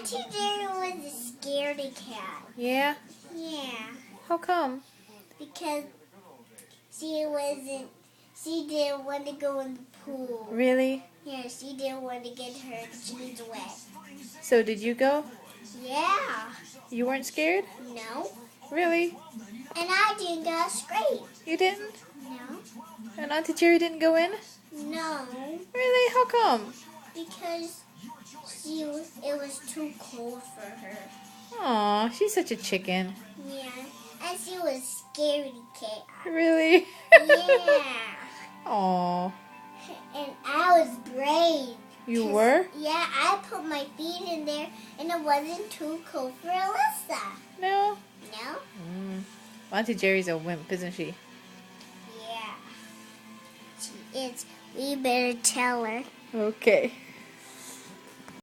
Auntie Jerry was a scaredy cat. Yeah? Yeah, How come? because she didn't want to go in the pool. Really? Yeah, she didn't want to get her jeans wet. So did you go? Yeah. You weren't scared? No. Really? And I didn't get straight. You didn't? No. And Auntie Jerry didn't go in? No. Really? How come? Because it was too cold for her. Aw, she's such a chicken. Yeah. And she was scaredy cat. Really? Yeah. Aw. And I was brave. You were? Yeah, I put my feet in there and it wasn't too cold for Alyssa. No? No? Auntie Jerry's a wimp, isn't she? Yeah. She is. We better tell her. Okay.